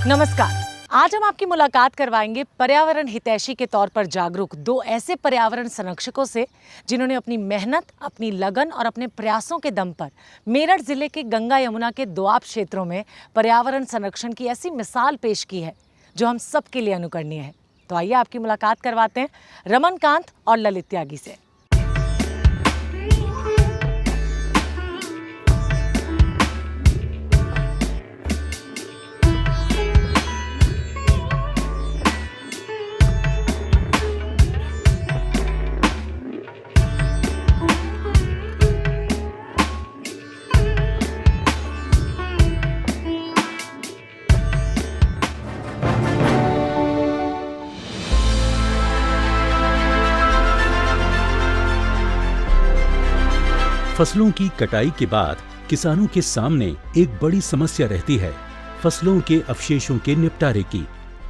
नमस्कार। आज हम आपकी मुलाकात करवाएंगे पर्यावरण हितैषी के तौर पर जागरूक दो ऐसे पर्यावरण संरक्षकों से जिन्होंने अपनी मेहनत, अपनी लगन और अपने प्रयासों के दम पर मेरठ जिले के गंगा यमुना के दोआब क्षेत्रों में पर्यावरण संरक्षण की ऐसी मिसाल पेश की है जो हम सबके लिए अनुकरणीय है। तो आइए आपकी मुलाकात करवाते हैं रमनकांत और ललित त्यागी से। फसलों की कटाई के बाद किसानों के सामने एक बड़ी समस्या रहती है फसलों के अवशेषों के निपटारे की।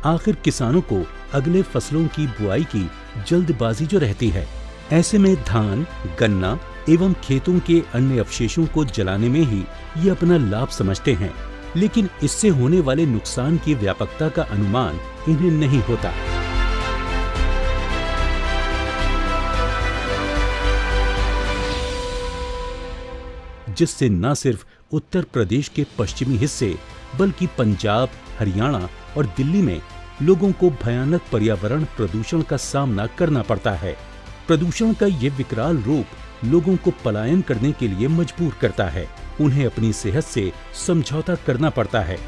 आखिर किसानों को अगले फसलों की बुआई की जल्दबाजी जो रहती है, ऐसे में धान, गन्ना एवं खेतों के अन्य अवशेषों को जलाने में ही ये अपना लाभ समझते हैं, लेकिन इससे होने वाले नुकसान की व्यापकता का अनुमान इन्हें नहीं होता। जिससे न सिर्फ उत्तर प्रदेश के पश्चिमी हिस्से बल्कि पंजाब, हरियाणा और दिल्ली में लोगों को भयानक पर्यावरण प्रदूषण का सामना करना पड़ता है। प्रदूषण का ये विकराल रूप लोगों को पलायन करने के लिए मजबूर करता है। उन्हें अपनी सेहत से समझौता करना पड़ता है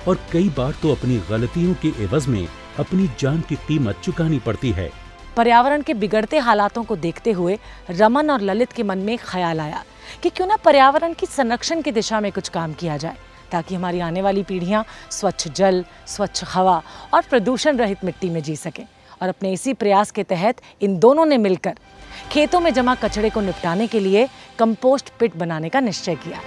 और कई बार तो अपनी गलतियों के एवज में अपनी जान की कीमत चुकानी पड़ती है। पर्यावरण के बिगड़ते हालातों को देखते हुए रमन और ललित के मन में एक ख्याल आया कि क्यों ना पर्यावरण की संरक्षण की दिशा में कुछ काम किया जाए, ताकि हमारी आने वाली पीढ़ियां स्वच्छ जल, स्वच्छ हवा और प्रदूषण रहित मिट्टी में जी सकें। और अपने इसी प्रयास के तहत इन दोनों ने मिलकर खेतों में जमा कचरे को निपटाने के लिए कंपोस्ट पिट बनाने का निश्चय किया।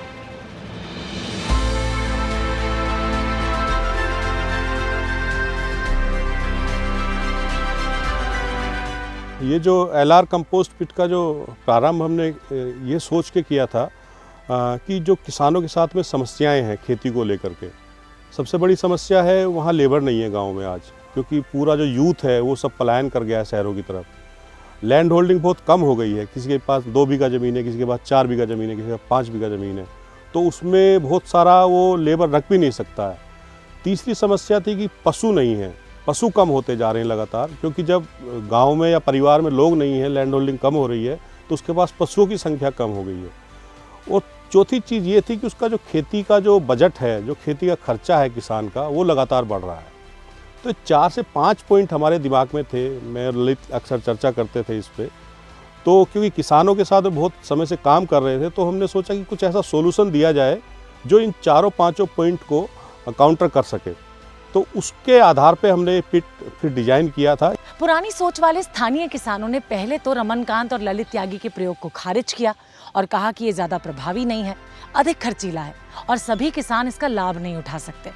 ये जो एलआर कंपोस्ट पिट का जो प्रारंभ हमने ये सोच के किया था कि जो किसानों के साथ में समस्याएं हैं खेती को लेकर के, सबसे बड़ी समस्या है वहाँ लेबर नहीं है गांव में आज, क्योंकि पूरा जो यूथ है वो सब पलायन कर गया है शहरों की तरफ। लैंड होल्डिंग बहुत कम हो गई है, किसी के पास 2 बीघा ज़मीन है, किसी के पास 4 बीघा ज़मीन है, किसी के पास 5 बीघा ज़मीन है, तो उसमें बहुत सारा वो लेबर रख भी नहीं सकता है। तीसरी समस्या थी कि पशु नहीं है, पशु कम होते जा रहे हैं लगातार, क्योंकि जब गांव में या परिवार में लोग नहीं है, लैंड होल्डिंग कम हो रही है, तो उसके पास पशुओं की संख्या कम हो गई है। और चौथी चीज़ ये थी कि उसका जो खेती का जो बजट है, जो खेती का खर्चा है किसान का, वो लगातार बढ़ रहा है। तो 4 से 5 पॉइंट हमारे दिमाग में थे, मैं और ललित अक्सर चर्चा करते थे इस पर। तो क्योंकि किसानों के साथ बहुत समय से काम कर रहे थे, तो हमने सोचा कि कुछ ऐसा सोल्यूशन दिया जाए जो इन 4-5 पॉइंट को काउंटर कर सके। तो उसके आधार पे हमने पिट फिर डिजाइन किया था। पुरानी सोच वाले स्थानीय किसानों ने पहले तो रमनकांत और ललित त्यागी के प्रयोग को खारिज किया और कहा कि ये ज्यादा प्रभावी नहीं है, अधिक खर्चीला है और सभी किसान इसका लाभ नहीं उठा सकते।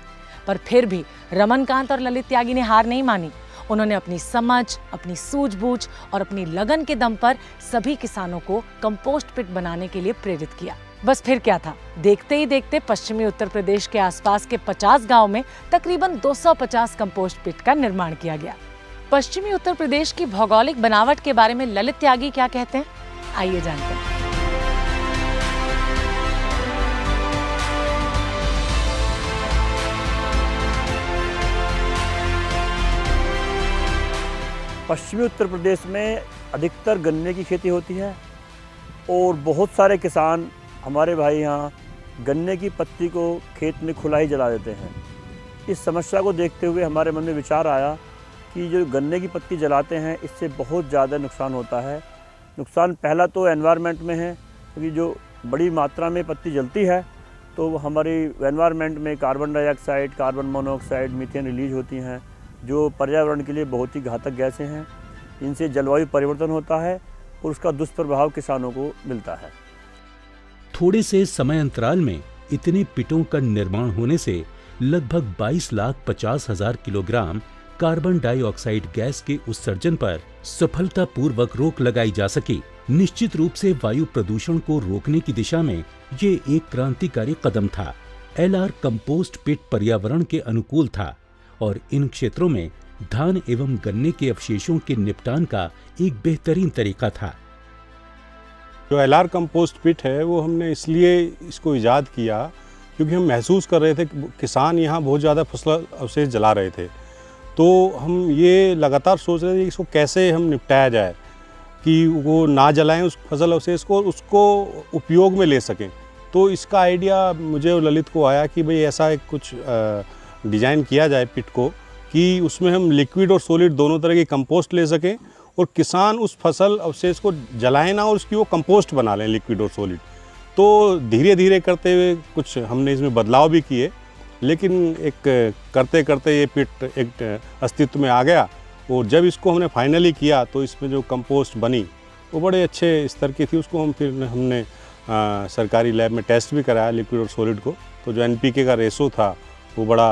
पर फिर भी रमनकांत और ललित त्यागी ने हार नहीं मानी। उन्होंने अपनी समझ, अपनी सूझबूझ और अपनी लगन के दम पर सभी किसानों को कंपोस्ट पिट बनाने के लिए प्रेरित किया। बस फिर क्या था, देखते ही देखते पश्चिमी उत्तर प्रदेश के आसपास के 50 गांव में तकरीबन 250 कंपोस्ट पिट का निर्माण किया गया। पश्चिमी उत्तर प्रदेश की भौगोलिक बनावट के बारे में ललित त्यागी क्या कहते हैं, आइए जानते हैं। पश्चिमी उत्तर प्रदेश में अधिकतर गन्ने की खेती होती है और बहुत सारे किसान हमारे भाई यहाँ गन्ने की पत्ती को खेत में खुला ही जला देते हैं। इस समस्या को देखते हुए हमारे मन में विचार आया कि जो गन्ने की पत्ती जलाते हैं इससे बहुत ज़्यादा नुकसान होता है। नुकसान पहला तो एनवायरनमेंट में है, क्योंकि जो बड़ी मात्रा में पत्ती जलती है तो हमारी एनवायरनमेंट में carbon dioxide, carbon monoxide, methane release होती हैं, जो पर्यावरण के लिए बहुत ही घातक गैसें हैं। इनसे जलवायु परिवर्तन होता है और उसका दुष्प्रभाव किसानों को मिलता है। थोड़े से समय अंतराल में इतने पिटों का निर्माण होने से लगभग 22,50,000 किलोग्राम कार्बन डाइऑक्साइड गैस के उत्सर्जन पर सफलतापूर्वक रोक लगाई जा सकी। निश्चित रूप से वायु प्रदूषण को रोकने की दिशा में ये एक क्रांतिकारी कदम था। एलआर कंपोस्ट पिट पर्यावरण के अनुकूल था, और इन क्षेत्रों में धान एवं गन्ने के अवशेषों के निपटान का एक बेहतरीन तरीका था। जो एलआर कंपोस्ट पिट है वो हमने इसलिए इसको ईजाद किया क्योंकि हम महसूस कर रहे थे कि किसान यहाँ बहुत ज़्यादा फसल अवशेष जला रहे थे। तो हम ये लगातार सोच रहे थे कि इसको कैसे हम निपटाया जाए कि वो ना जलाएं उस फसल अवशेष को, उसको उपयोग में ले सकें। तो इसका आइडिया मुझे और ललित को आया कि भाई ऐसा एक कुछ डिज़ाइन किया जाए पिट को कि उसमें हम लिक्विड और सॉलिड दोनों तरह की कंपोस्ट ले सकें और किसान उस फसल अवशेष को जलाएं ना और उसकी वो कंपोस्ट बना लें, लिक्विड और सॉलिड। तो धीरे धीरे करते हुए कुछ हमने इसमें बदलाव भी किए, लेकिन एक करते करते ये पिट एक अस्तित्व में आ गया। और जब इसको हमने फाइनली किया तो इसमें जो कंपोस्ट बनी वो बड़े अच्छे स्तर की थी। उसको हमने सरकारी लैब में टेस्ट भी कराया लिक्विड और सॉलिड को। तो जो एनपीके का रेशो था वो बड़ा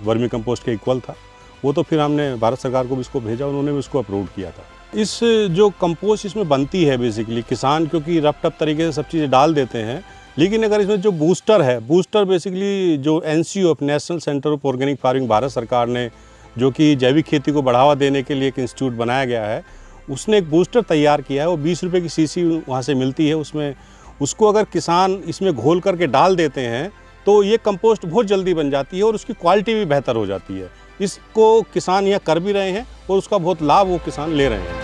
वर्मी कंपोस्ट के इक्वल था। वो तो फिर हमने भारत सरकार को भी इसको भेजा, उन्होंने भी इसको अप्रूव किया था। इस जो कंपोस्ट इसमें बनती है बेसिकली किसान क्योंकि रफ टफ तरीके से सब चीज़ें डाल देते हैं, लेकिन अगर इसमें जो बूस्टर है, बूस्टर बेसिकली जो NCO national centre of organic farming Bharat सरकार ने, जो कि जैविक खेती को बढ़ावा देने के लिए एक इंस्टीट्यूट बनाया गया है, उसने एक बूस्टर तैयार किया है। वो 20 रुपये की सीसी वहाँ से मिलती है। उसमें उसको अगर किसान इसमें घोल करके डाल देते हैं तो ये कंपोस्ट बहुत जल्दी बन जाती है और उसकी क्वालिटी भी बेहतर हो जाती है। इसको किसान यहाँ कर भी रहे हैं और उसका बहुत लाभ वो किसान ले रहे हैं।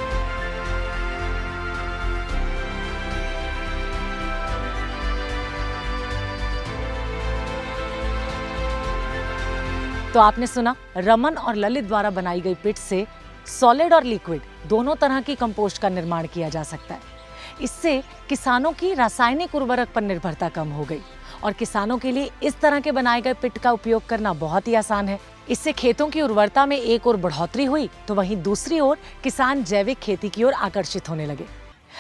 तो आपने सुना, रमन और ललित द्वारा बनाई गई पिट से सॉलिड और लिक्विड दोनों तरह की कंपोस्ट का निर्माण किया जा सकता है। इससे किसानों की रासायनिक उर्वरक पर निर्भरता कम हो गई और किसानों के लिए इस तरह के बनाए गए पिट का उपयोग करना बहुत ही आसान है। इससे खेतों की उर्वरता में एक ओर बढ़ोतरी हुई तो वहीं दूसरी ओर किसान जैविक खेती की ओर आकर्षित होने लगे।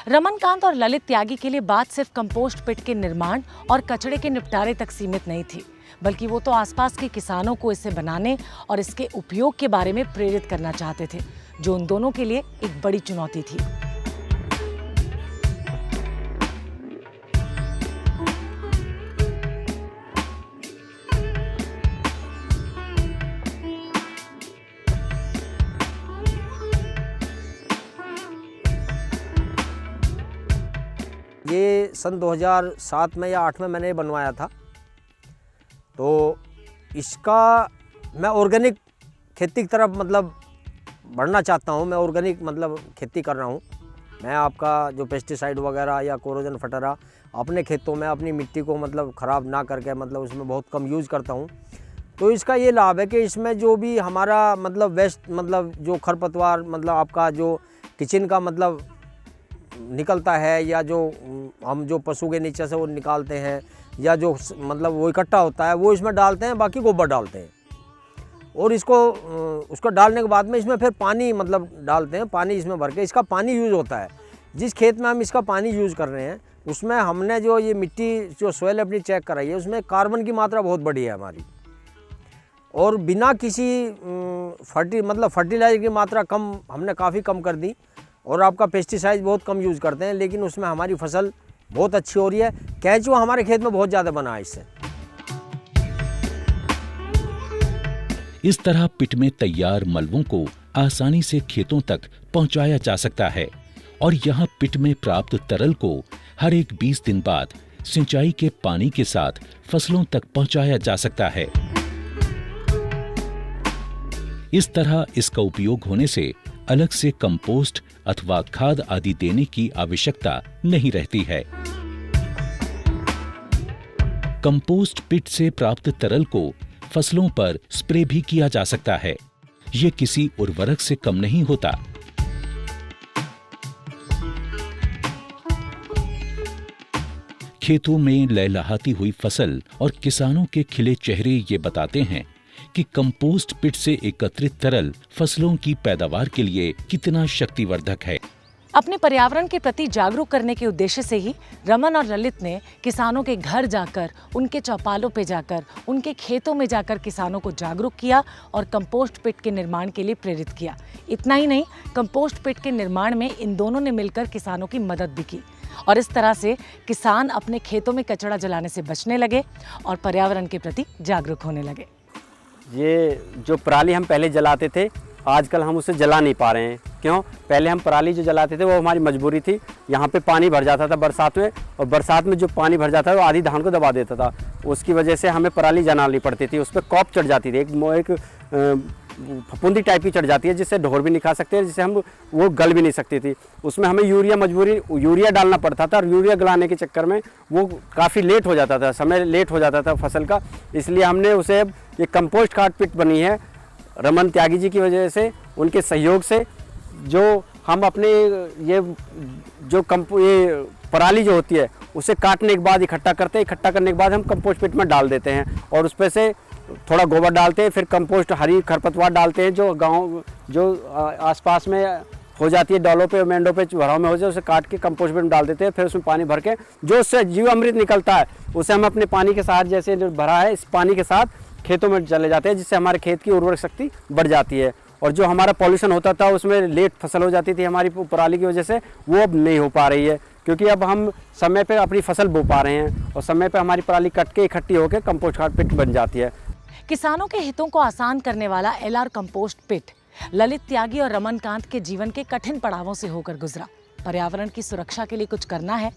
रमनकांत और ललित त्यागी के लिए बात सिर्फ कंपोस्ट पिट के निर्माण और कचरे के निपटारे तक सीमित नहीं थी, बल्कि वो तो आसपास के किसानों को इसे बनाने और इसके उपयोग के बारे में प्रेरित करना चाहते थे, जो उन दोनों के लिए एक बड़ी चुनौती थी। ये सन 2007 में या 8 में मैंने बनवाया था। तो इसका मैं ऑर्गेनिक खेती की तरफ मतलब बढ़ना चाहता हूँ। मैं ऑर्गेनिक मतलब खेती कर रहा हूँ। मैं आपका जो पेस्टिसाइड वगैरह या कोरोजन फटरा अपने खेतों में अपनी मिट्टी को मतलब ख़राब ना करके मतलब उसमें बहुत कम यूज़ करता हूँ। तो इसका ये लाभ है कि इसमें जो भी हमारा मतलब वेस्ट मतलब जो खरपतवार मतलब आपका जो किचन का मतलब निकलता है या जो हम जो पशु के नीचे से वो निकालते हैं या जो मतलब वो इकट्ठा होता है वो इसमें डालते हैं, बाकी गोबर डालते हैं। और इसको उसको डालने के बाद में इसमें फिर पानी मतलब डालते हैं, पानी इसमें भर के इसका पानी यूज़ होता है। जिस खेत में हम इसका पानी यूज़ कर रहे हैं उसमें हमने जो ये मिट्टी जो सोयल अपनी चेक कराई है उसमें कार्बन की मात्रा बहुत बड़ी है हमारी, और बिना किसी फर्टिलाइजर की मात्रा कम हमने काफ़ी कम कर दी। और आपका पेस्टिसाइड बहुत कम यूज़ करते हैं, लेकिन उसमें हमारी फसल बहुत अच्छी हो रही है। केंचुआ हमारे खेत में बहुत ज़्यादा बना है इससे। इस तरह पिट में तैयार मलबों को आसानी से खेतों तक पहुंचाया जा सकता है और यहाँ पिट में प्राप्त तरल को हर एक 20 दिन बाद सिंचाई के पानी के साथ फसलों तक पहुंचाया जा सकता है। इस तरह इसका उपयोग होने से अलग से कंपोस्ट अथवा खाद आदि देने की आवश्यकता नहीं रहती है। कंपोस्ट पिट से प्राप्त तरल को फसलों पर स्प्रे भी किया जा सकता है। ये किसी उर्वरक से कम नहीं होता। खेतों में लहलहाती हुई फसल और किसानों के खिले चेहरे ये बताते हैं कि कंपोस्ट पिट से एकत्रित तरल फसलों की पैदावार के लिए कितना शक्तिवर्धक है। अपने पर्यावरण के प्रति जागरूक करने के उद्देश्य से ही रमन और ललित ने किसानों के घर जाकर, उनके चौपालों पे जाकर, उनके खेतों में जाकर किसानों को जागरूक किया और कंपोस्ट पिट के निर्माण के लिए प्रेरित किया। इतना ही नहीं, कंपोस्ट पिट के निर्माण में इन दोनों ने मिलकर किसानों की मदद भी की और इस तरह से किसान अपने खेतों में कचरा जलाने से बचने लगे और पर्यावरण के प्रति जागरूक होने लगे। ये जो पराली हम पहले जलाते थे, आजकल हम उसे जला नहीं पा रहे हैं। क्यों? पहले हम पराली जो जलाते थे वो हमारी मजबूरी थी। यहाँ पे पानी भर जाता था बरसात में, और बरसात में जो पानी भर जाता था वो आधी धान को दबा देता था। उसकी वजह से हमें पराली जलानी पड़ती थी। उस पर कॉप चढ़ जाती थी, एक फफूंदी टाइप की चढ़ जाती है, जिससे ढोर भी नहीं खा सकते, जिससे हम वो गल भी नहीं सकती थी। उसमें हमें यूरिया डालना पड़ता था, और यूरिया गलाने के चक्कर में वो काफ़ी लेट हो जाता था, समय लेट हो जाता था फसल का। इसलिए हमने उसे ये कंपोस्ट खाद पिट बनी है रमन त्यागी जी की वजह से, उनके सहयोग से, जो हम अपने ये पराली जो होती है उसे काटने के बाद इकट्ठा करते हैं। इकट्ठा करने के बाद हम कंपोस्ट पिट में डाल देते हैं, और उस पर से थोड़ा गोबर डालते हैं, फिर कंपोस्ट हरी खरपतवार डालते हैं जो आसपास में हो जाती है, डॉलों पे मेंढों पे भराव में हो जाए, उसे काट के कंपोस्ट पिट में डाल देते हैं। फिर उसमें पानी भर के जो उससे जीव अमृत निकलता है उसे हम अपने पानी के साथ, जैसे जो भरा है इस पानी के साथ खेतों में चले जाते हैं, जिससे हमारे खेत की उर्वरक शक्ति बढ़ जाती है। और जो हमारा पॉल्यूशन होता था, उसमें लेट फसल हो जाती थी हमारी पराली की वजह से, वो अब नहीं हो पा रही है, क्योंकि अब हम समय पे अपनी फसल बो पा रहे हैं, और समय पे हमारी पराली कट के इकट्ठी होकर कंपोस्ट खाद पिट बन जाती है। किसानों के हितों को आसान करने वाला एलआर कंपोस्ट पिट ललित त्यागी और रमनकांत के जीवन के कठिन पड़ावों से होकर गुजरा। पर्यावरण की सुरक्षा के लिए कुछ करना है,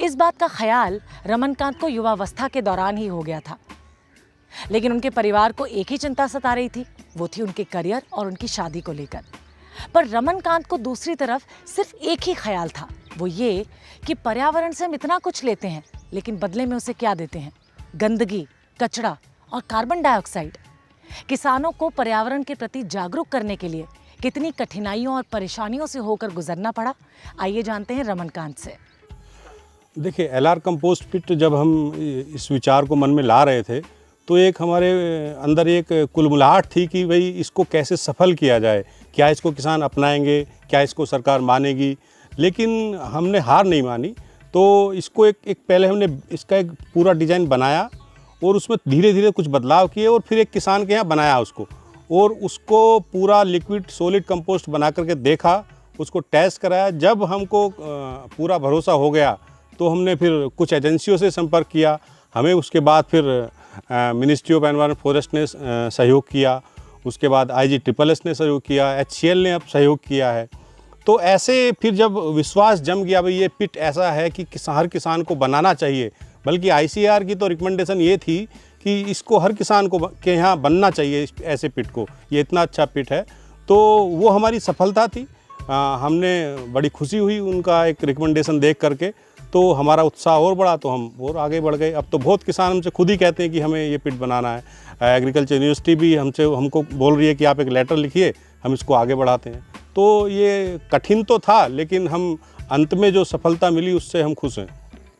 इस बात का ख्याल रमनकांत को युवावस्था के दौरान ही हो गया था। लेकिन उनके परिवार को एक ही चिंता सता रही थी, वो थी उनके करियर और उनकी शादी को लेकर। पर रमनकांत को दूसरी तरफ सिर्फ एक ही ख्याल था, वो ये कि पर्यावरण से हम इतना कुछ लेते हैं, लेकिन बदले में उसे क्या देते हैं? गंदगी, कचरा और कार्बन डाइऑक्साइड। किसानों को पर्यावरण के प्रति जागरूक करने के लिए कितनी कठिनाइयों और परेशानियों से होकर गुजरना पड़ा, आइए जानते हैं रमनकांत से। देखिए, एलआर कंपोस्ट पिट जब हम इस विचार को मन में ला रहे थे, तो एक हमारे अंदर एक कुलमुलाहट थी कि भाई इसको कैसे सफल किया जाए, क्या इसको किसान अपनाएंगे, क्या इसको सरकार मानेगी। लेकिन हमने हार नहीं मानी, तो इसको एक पहले हमने इसका एक पूरा डिज़ाइन बनाया, और उसमें धीरे धीरे कुछ बदलाव किए, और फिर एक किसान के यहाँ बनाया उसको, और उसको पूरा लिक्विड सॉलिड कंपोस्ट बना करके देखा, उसको टेस्ट कराया। जब हमको पूरा भरोसा हो गया, तो हमने फिर कुछ एजेंसियों से संपर्क किया। हमें उसके बाद फिर मिनिस्ट्री ऑफ एनवायरनमेंट फॉरेस्ट ने सहयोग किया, उसके बाद IGSSS ने सहयोग किया, HCL ने अब सहयोग किया है। तो ऐसे फिर जब विश्वास जम गया भाई ये पिट ऐसा है कि हर किसान को बनाना चाहिए, बल्कि ICAR की तो रिकमेंडेशन ये थी कि इसको हर किसान को के यहाँ बनना चाहिए ऐसे पिट को, ये इतना अच्छा पिट है। तो वो हमारी सफलता थी। हमने बड़ी खुशी हुई उनका एक रिकमेंडेशन देख करके, तो हमारा उत्साह और बढ़ा, तो हम और आगे बढ़ गए। अब तो बहुत किसान हमसे खुद ही कहते हैं कि हमें ये पिट बनाना है। एग्रीकल्चर यूनिवर्सिटी भी हमको बोल रही है कि आप एक लेटर लिखिए, हम इसको आगे बढ़ाते हैं। तो ये कठिन तो था, लेकिन हम अंत में जो सफलता मिली उससे हम खुश हैं।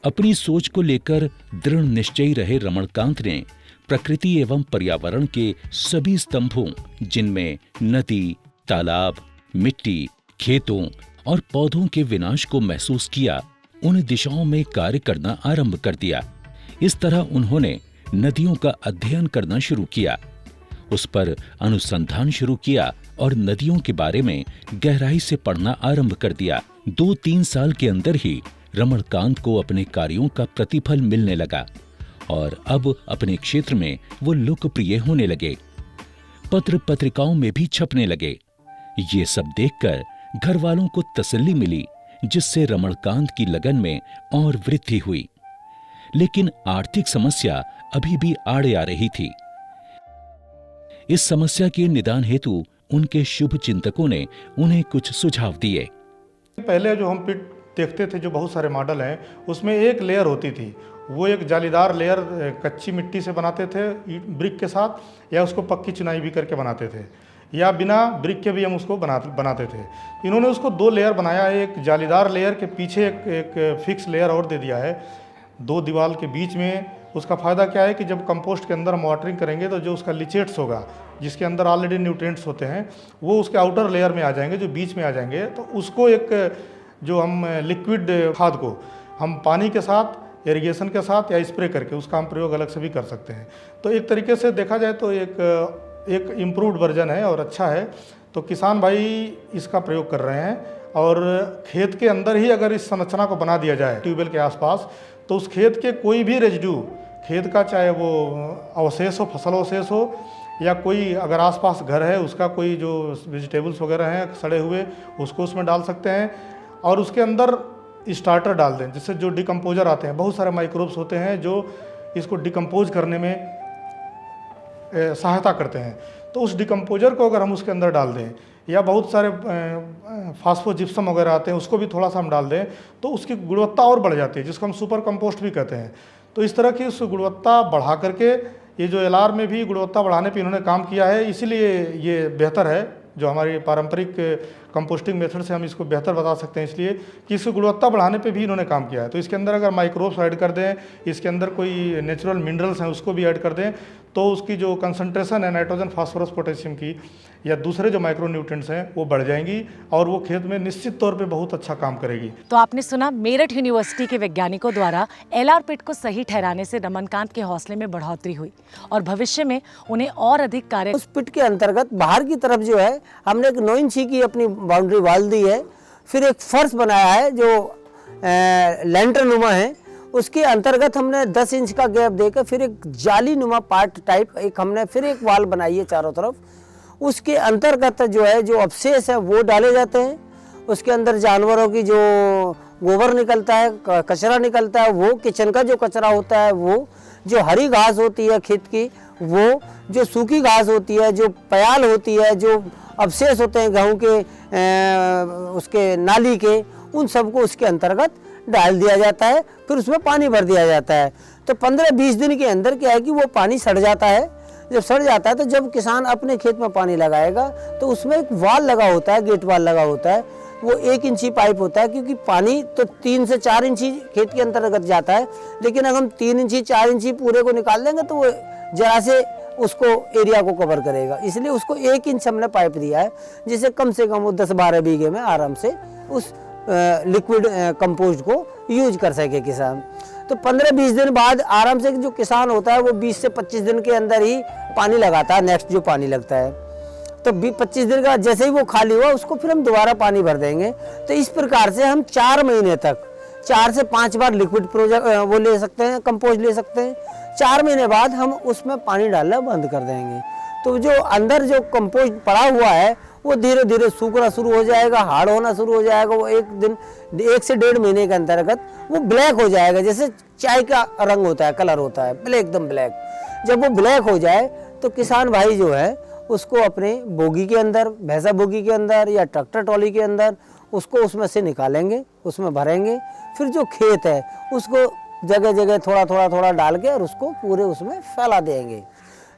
अपनी सोच को लेकर दृढ़ निश्चयी रहे रमनकांत ने प्रकृति एवं पर्यावरण के सभी स्तंभों, जिनमें नदी, तालाब, मिट्टी, खेतों और पौधों के विनाश को महसूस किया, उन दिशाओं में कार्य करना आरंभ कर दिया। इस तरह उन्होंने नदियों का अध्ययन करना शुरू किया, उस पर अनुसंधान शुरू किया और नदियों के बारे में गहराई से पढ़ना आरंभ कर दिया। 2-3 साल के अंदर ही रमनकांत को अपने कार्यों का प्रतिफल मिलने लगा और अब अपने क्षेत्र में वो लोकप्रिय होने लगे, पत्र पत्रिकाओं में भी छपने लगे। ये सब देखकर घर वालों को तसल्ली मिली, जिससे रमनकांत की लगन में और वृद्धि हुई। लेकिन आर्थिक समस्या अभी भी आड़े आ रही थी। इस समस्या के निदान हेतु उनके शुभ चिंतकों ने उन्हें कुछ सुझाव दिए। पहले जो हम पिट देखते थे, जो बहुत सारे मॉडल हैं, उसमें एक लेयर होती थी, वो एक जालीदार लेयर कच्ची मिट्टी से बनाते थे ब्रिक के साथ, या उसको पक्की चुनाई भी करके बनाते थे, या बिना ब्रिक के भी हम उसको बनाते थे। इन्होंने उसको 2 लेयर बनाया है। एक जालीदार लेयर के पीछे एक फिक्स लेयर और दे दिया है 2 दीवार के बीच में। उसका फ़ायदा क्या है कि जब कंपोस्ट के अंदर हम वाटरिंग करेंगे, तो जो उसका लिचेट्स होगा, जिसके अंदर ऑलरेडी न्यूट्रिएंट्स होते हैं, वो उसके आउटर लेयर में आ जाएंगे, जो बीच में आ जाएंगे। तो उसको एक जो हम लिक्विड खाद को हम पानी के साथ, इरिगेशन के साथ या स्प्रे करके उसका हम प्रयोग अलग से भी कर सकते हैं। तो एक तरीके से देखा जाए तो एक इम्प्रूव्ड वर्जन है और अच्छा है। तो किसान भाई इसका प्रयोग कर रहे हैं, और खेत के अंदर ही अगर इस संरचना को बना दिया जाए ट्यूबवेल के आसपास, तो उस खेत के कोई भी रेजिड्यू, खेत का चाहे वो अवशेष हो, फसल अवशेष हो, या कोई अगर आसपास घर है उसका कोई जो वेजिटेबल्स वगैरह हैं सड़े हुए उसको उसमें डाल सकते हैं, और उसके अंदर स्टार्टर डाल दें, जिससे जो डिकम्पोजर आते हैं, बहुत सारे माइक्रोब्स होते हैं जो इसको डिकम्पोज करने में सहायता करते हैं। तो उस डिकम्पोजर को अगर हम उसके अंदर डाल दें, या बहुत सारे फास्फोजिप्सम वगैरह आते हैं उसको भी थोड़ा सा हम डाल दें, तो उसकी गुणवत्ता और बढ़ जाती है, जिसको हम सुपर कंपोस्ट भी कहते हैं। तो इस तरह की उस गुणवत्ता बढ़ा करके ये जो एलआर में भी गुणवत्ता बढ़ाने पे इन्होंने काम किया है, इसीलिए ये बेहतर है। जो हमारी पारंपरिक कंपोस्टिंग मेथड से हम इसको बेहतर बता सकते हैं, इसलिए कि इसकी गुणवत्ता बढ़ाने पे भी इन्होंने काम किया है। तो इसके अंदर अगर माइक्रोब्स ऐड कर दें, इसके अंदर कोई नेचुरल मिनरल्स हैं उसको भी ऐड कर दें, तो उसकी जो कंसंट्रेशन है नाइट्रोजन, फास्फोरस, पोटेशियम की या दूसरे जो माइक्रो न्यूट्रिएंट्स हैं वो बढ़ जाएंगी, और वो खेत में निश्चित तौर पे बहुत अच्छा काम करेगी। तो आपने सुना मेरठ यूनिवर्सिटी के वैज्ञानिकों द्वारा एलआर पिट को सही ठहराने से रमनकांत के हौसले में बढ़ोतरी हुई और भविष्य में उन्हें और अधिक कार्य। उस पिट के अंतर्गत बाहर की तरफ जो है हमने एक 9 इंची की अपनी बाउंड्री वाल दी है, फिर एक फर्श बनाया है जो लैंटर नुमा है, उसके अंतर्गत हमने 10 इंच का गैप देकर फिर एक जाली नुमा पार्ट टाइप एक हमने फिर एक वाल बनाई है चारों तरफ। उसके अंतर्गत जो है जो अवशेष है वो डाले जाते हैं, उसके अंदर जानवरों की जो गोबर निकलता है, कचरा निकलता है, वो किचन का जो कचरा होता है, वो जो हरी घास होती है खेत की, वो जो सूखी घास होती है, जो प्याल होती है, जो अवशेष होते हैं गेहूँ के उसके नाली के, उन सबको उसके अंतर्गत डाल दिया जाता है। फिर उसमें पानी भर दिया जाता है। तो 15-20 दिन के अंदर क्या है कि वो पानी सड़ जाता है। जब सड़ जाता है तो जब किसान अपने खेत में पानी लगाएगा तो उसमें एक वाल लगा होता है, गेट वाल लगा होता है, वो 1 इंची पाइप होता है, क्योंकि पानी तो 3 से 4 इंची खेत के अंतर्गत जाता है, लेकिन अगर हम 3 इंची 4 इंची पूरे को निकाल देंगे तो वो जरा से उसको एरिया को कवर करेगा, इसलिए उसको 1 इंच हमने पाइप दिया है, जिससे कम से कम वो 10-12 बीघे में आराम से उस लिक्विड कंपोस्ट को यूज कर सके किसान। तो 15-20 दिन बाद आराम से जो किसान होता है वो 20 से 25 दिन के अंदर ही पानी लगाता है, नेक्स्ट जो पानी लगता है। तो 25 दिन का जैसे ही वो खाली हुआ उसको फिर हम दोबारा पानी भर देंगे। तो इस प्रकार से हम 4 महीने तक 4 से 5 बार लिक्विड वो ले सकते हैं, कंपोस्ट ले सकते हैं। 4 महीने बाद हम उसमें पानी डालना बंद कर देंगे। तो जो अंदर जो कंपोस्ट पड़ा हुआ है वो धीरे धीरे सूखना शुरू हो जाएगा, हार्ड होना शुरू हो जाएगा। वो 1 से 1.5 महीने के अंतर्गत वो ब्लैक हो जाएगा, जैसे चाय का रंग होता है, कलर होता है, ब्लैक, एकदम ब्लैक। जब वो ब्लैक हो जाए तो किसान भाई जो है उसको अपने बोगी के अंदर, भैंसा बोगी के अंदर या ट्रैक्टर ट्रॉली के अंदर उसको उसमें से निकालेंगे, उसमें भरेंगे। फिर जो खेत है उसको जगह जगह थोड़ा डाल के और उसको पूरे उसमें फैला देंगे।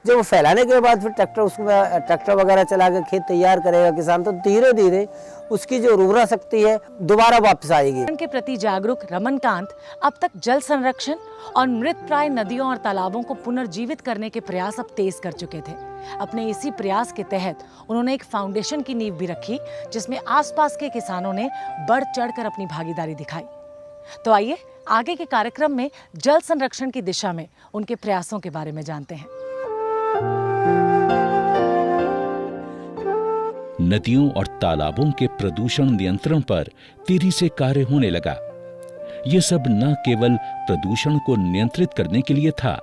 जब वो फैलाने के बाद फिर ट्रैक्टर वगैरह चला के खेत तैयार करेगा किसान, तो धीरे धीरे उसकी जो उर्वरा शक्ति है दोबारा वापस आएगी। के प्रति जागरूक रमनकांत अब तक जल संरक्षण और मृतप्राय नदियों और तालाबों को पुनर्जीवित करने के प्रयास अब तेज कर चुके थे। अपने इसी प्रयास के तहत उन्होंने एक फाउंडेशन की नींव भी रखी, जिसमें आसपास के किसानों ने बढ़ चढ़कर अपनी भागीदारी दिखाई। तो आइए आगे के कार्यक्रम में जल संरक्षण की दिशा में उनके प्रयासों के बारे में जानते हैं। नदियों और तालाबों के प्रदूषण नियंत्रण पर तेजी से कार्य होने लगा। ये सब न केवल प्रदूषण को नियंत्रित करने के लिए था,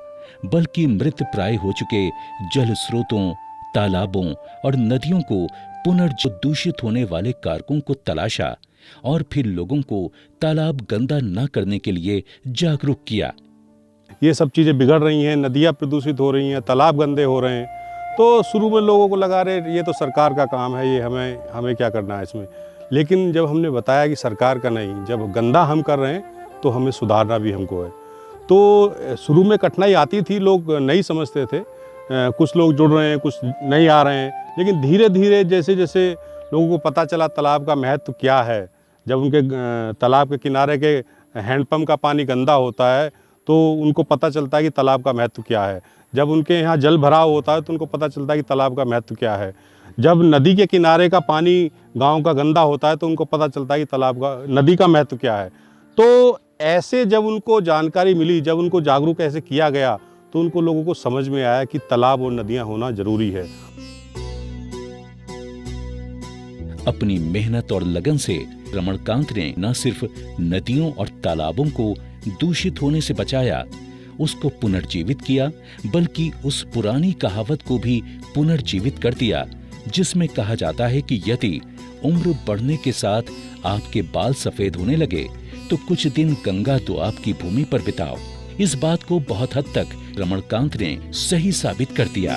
बल्कि मृत प्राय हो चुके जल स्रोतों, तालाबों और नदियों को पुनर्दूषित होने वाले कारकों को तलाशा और फिर लोगों को तालाब गंदा न करने के लिए जागरूक किया। ये सब चीज़ें बिगड़ रही हैं, नदियाँ प्रदूषित हो रही हैं, तालाब गंदे हो रहे हैं। तो शुरू में लोगों को लगा रहे ये तो सरकार का काम है, ये हमें क्या करना है इसमें। लेकिन जब हमने बताया कि सरकार का नहीं, जब गंदा हम कर रहे हैं तो हमें सुधारना भी हमको है। तो शुरू में कठिनाई आती थी, लोग नहीं समझते थे, कुछ लोग जुड़ रहे हैं, कुछ नहीं आ रहे हैं। लेकिन धीरे धीरे जैसे जैसे लोगों को पता चला तालाब का महत्व क्या है, जब उनके तालाब के किनारे के हैंडपम्प का पानी गंदा होता है तो उनको पता चलता है कि तालाब का महत्व क्या है। जब उनके यहाँ जल भराव होता है तो उनको पता चलता है कि तालाब का महत्व क्या है। जब नदी के किनारे का पानी गांव का गंदा होता है तो उनको पता चलता है कि नदी का महत्व क्या है। तो ऐसे जब उनको जानकारी मिली, जब उनको जागरूक ऐसे किया गया, तो उनको लोगों को समझ में आया कि तालाब और नदियां होना जरूरी है। अपनी मेहनत और लगन से रमनकांत ने न सिर्फ नदियों और तालाबों को दूषित होने से बचाया, उसको पुनर्जीवित किया, बल्कि उस पुरानी कहावत को भी पुनर्जीवित कर दिया, जिसमें कहा जाता है कि यदि उम्र बढ़ने के साथ आपके बाल सफेद होने लगे तो कुछ दिन गंगा तो आपकी भूमि पर बिताओ। इस बात को बहुत हद तक रमणकांत ने सही साबित कर दिया।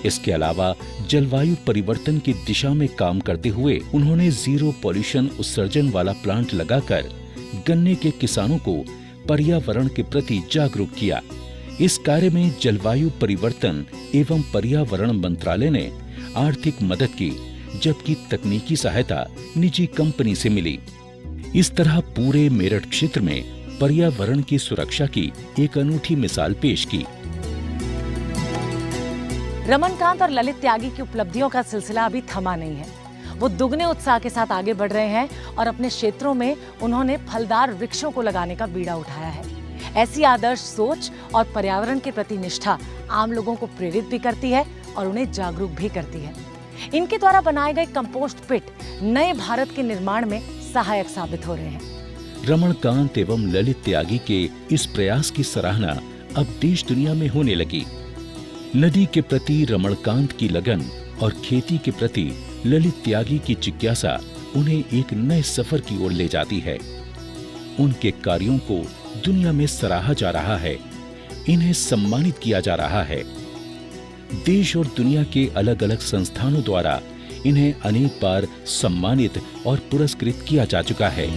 इसके अलावा जलवायु परिवर्तन की दिशा में काम करते हुए उन्होंने जीरो पॉल्यूशन उत्सर्जन वाला प्लांट लगाकर गन्ने के किसानों को पर्यावरण के प्रति जागरूक किया। इस कार्य में जलवायु परिवर्तन एवं पर्यावरण मंत्रालय ने आर्थिक मदद की, जबकि तकनीकी सहायता निजी कंपनी से मिली। इस तरह पूरे मेरठ क्षेत्र में पर्यावरण की सुरक्षा की एक अनूठी मिसाल पेश की। रमनकांत और ललित त्यागी की उपलब्धियों का सिलसिला अभी थमा नहीं है। वो दुगने उत्साह के साथ आगे बढ़ रहे हैं और अपने क्षेत्रों में उन्होंने फलदार वृक्षों को लगाने का बीड़ा उठाया है। ऐसी आदर्श सोच और पर्यावरण के प्रति निष्ठा आम लोगों को प्रेरित भी करती है और उन्हें जागरूक भी करती है। इनके द्वारा बनाए गए कंपोस्ट पिट नए भारत के निर्माण में सहायक साबित हो रहे हैं। रमणकांत एवं ललित त्यागी के इस प्रयास की सराहना अब देश दुनिया में होने लगी। नदी के प्रति रमणकांत की लगन और खेती के प्रति ललित त्यागी की जिज्ञासा उन्हें एक नए सफर की ओर ले जाती है। उनके कार्यों को दुनिया में सराहा जा रहा है, इन्हें सम्मानित किया जा रहा है। देश और दुनिया के अलग अलग संस्थानों द्वारा इन्हें अनेक बार सम्मानित और पुरस्कृत किया जा चुका है।